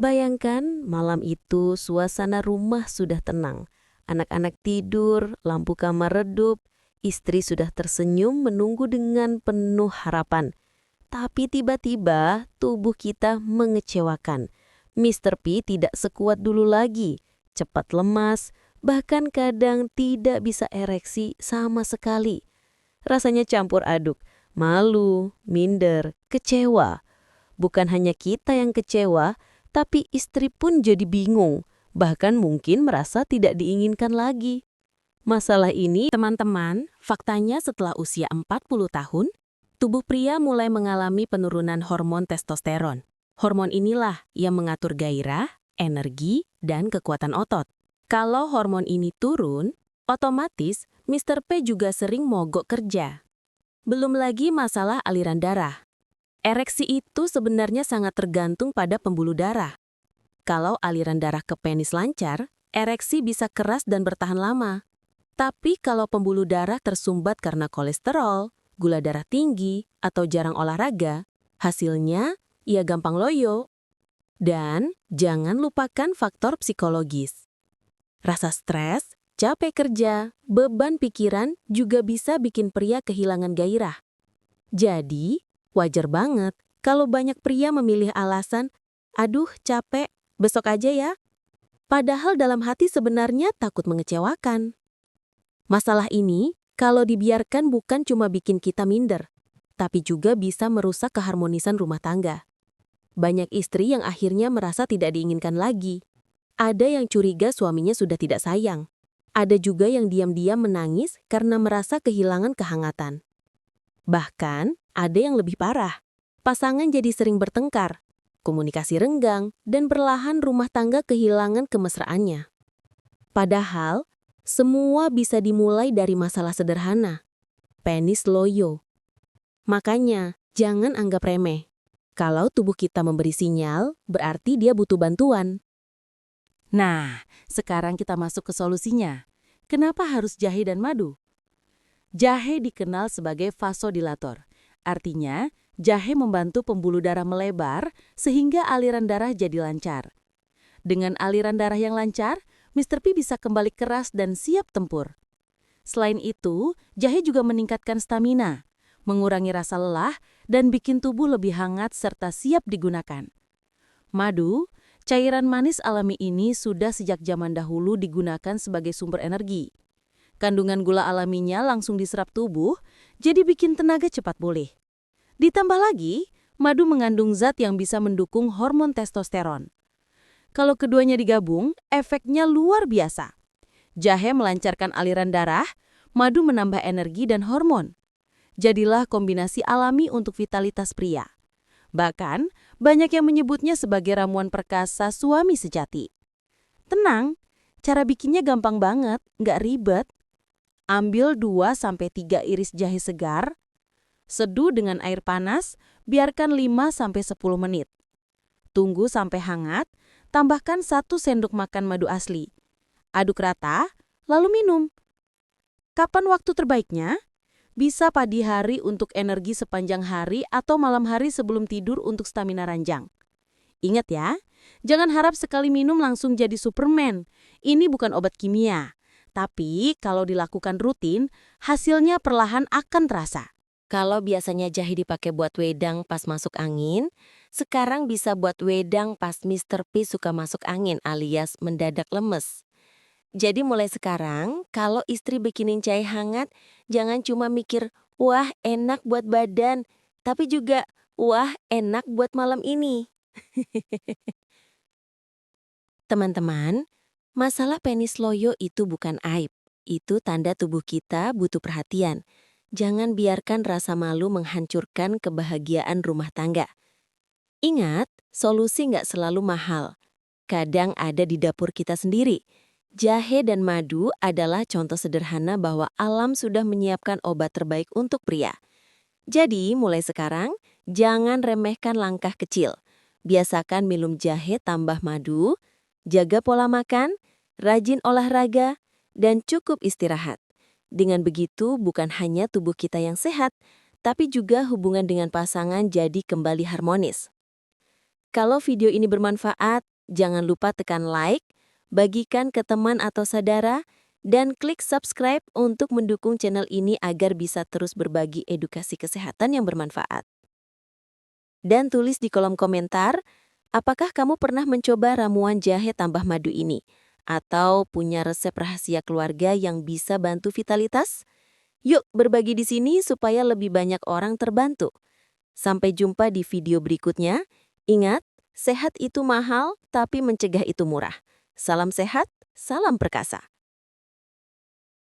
Bayangkan malam itu suasana rumah sudah tenang. Anak-anak tidur, lampu kamar redup, istri sudah tersenyum menunggu dengan penuh harapan. Tapi tiba-tiba tubuh kita mengecewakan. Mister P tidak sekuat dulu lagi, cepat lemas, bahkan kadang tidak bisa ereksi sama sekali. Rasanya campur aduk, malu, minder, kecewa. Bukan hanya kita yang kecewa, tapi istri pun jadi bingung, bahkan mungkin merasa tidak diinginkan lagi. Masalah ini, teman-teman, faktanya setelah usia 40 tahun, tubuh pria mulai mengalami penurunan hormon testosteron. Hormon inilah yang mengatur gairah, energi, dan kekuatan otot. Kalau hormon ini turun, otomatis Mister P juga sering mogok kerja. Belum lagi masalah aliran darah. Ereksi itu sebenarnya sangat tergantung pada pembuluh darah. Kalau aliran darah ke penis lancar, ereksi bisa keras dan bertahan lama. Tapi kalau pembuluh darah tersumbat karena kolesterol, gula darah tinggi, atau jarang olahraga, hasilnya ia gampang loyo. Dan jangan lupakan faktor psikologis. Rasa stres, capek kerja, beban pikiran juga bisa bikin pria kehilangan gairah. Jadi, wajar banget kalau banyak pria memilih alasan, "Aduh, capek, besok aja ya." Padahal dalam hati sebenarnya takut mengecewakan. Masalah ini, kalau dibiarkan bukan cuma bikin kita minder, tapi juga bisa merusak keharmonisan rumah tangga. Banyak istri yang akhirnya merasa tidak diinginkan lagi. Ada yang curiga suaminya sudah tidak sayang. Ada juga yang diam-diam menangis karena merasa kehilangan kehangatan. Bahkan, ada yang lebih parah. Pasangan jadi sering bertengkar, komunikasi renggang, dan perlahan rumah tangga kehilangan kemesraannya. Padahal, semua bisa dimulai dari masalah sederhana. Penis loyo. Makanya, jangan anggap remeh. Kalau tubuh kita memberi sinyal, berarti dia butuh bantuan. Nah, sekarang kita masuk ke solusinya. Kenapa harus jahe dan madu? Jahe dikenal sebagai vasodilator. Artinya, jahe membantu pembuluh darah melebar sehingga aliran darah jadi lancar. Dengan aliran darah yang lancar, Mister P bisa kembali keras dan siap tempur. Selain itu, jahe juga meningkatkan stamina, mengurangi rasa lelah, dan bikin tubuh lebih hangat serta siap digunakan. Madu, cairan manis alami ini sudah sejak zaman dahulu digunakan sebagai sumber energi. Kandungan gula alaminya langsung diserap tubuh, jadi bikin tenaga cepat pulih. Ditambah lagi, madu mengandung zat yang bisa mendukung hormon testosteron. Kalau keduanya digabung, efeknya luar biasa. Jahe melancarkan aliran darah, madu menambah energi dan hormon. Jadilah kombinasi alami untuk vitalitas pria. Bahkan, banyak yang menyebutnya sebagai ramuan perkasa suami sejati. Tenang, cara bikinnya gampang banget, nggak ribet. Ambil 2-3 iris jahe segar, seduh dengan air panas, biarkan 5-10 menit. Tunggu sampai hangat, tambahkan 1 sendok makan madu asli. Aduk rata, lalu minum. Kapan waktu terbaiknya? Bisa pagi hari untuk energi sepanjang hari atau malam hari sebelum tidur untuk stamina ranjang. Ingat ya, jangan harap sekali minum langsung jadi Superman. Ini bukan obat kimia. Tapi kalau dilakukan rutin, hasilnya perlahan akan terasa. Kalau biasanya jahe dipakai buat wedang pas masuk angin, sekarang bisa buat wedang pas Mister P suka masuk angin alias mendadak lemes. Jadi mulai sekarang, kalau istri bikinin chai hangat, jangan cuma mikir, wah enak buat badan, tapi juga, wah enak buat malam ini. Teman-teman, masalah penis loyo itu bukan aib. Itu tanda tubuh kita butuh perhatian. Jangan biarkan rasa malu menghancurkan kebahagiaan rumah tangga. Ingat, solusi nggak selalu mahal. Kadang ada di dapur kita sendiri. Jahe dan madu adalah contoh sederhana bahwa alam sudah menyiapkan obat terbaik untuk pria. Jadi, mulai sekarang, jangan remehkan langkah kecil. Biasakan minum jahe tambah madu, jaga pola makan, rajin olahraga, dan cukup istirahat. Dengan begitu, bukan hanya tubuh kita yang sehat, tapi juga hubungan dengan pasangan jadi kembali harmonis. Kalau video ini bermanfaat, jangan lupa tekan like, bagikan ke teman atau saudara, dan klik subscribe untuk mendukung channel ini agar bisa terus berbagi edukasi kesehatan yang bermanfaat. Dan tulis di kolom komentar, apakah kamu pernah mencoba ramuan jahe tambah madu ini? Atau punya resep rahasia keluarga yang bisa bantu vitalitas? Yuk berbagi di sini supaya lebih banyak orang terbantu. Sampai jumpa di video berikutnya. Ingat, sehat itu mahal, tapi mencegah itu murah. Salam sehat, salam perkasa.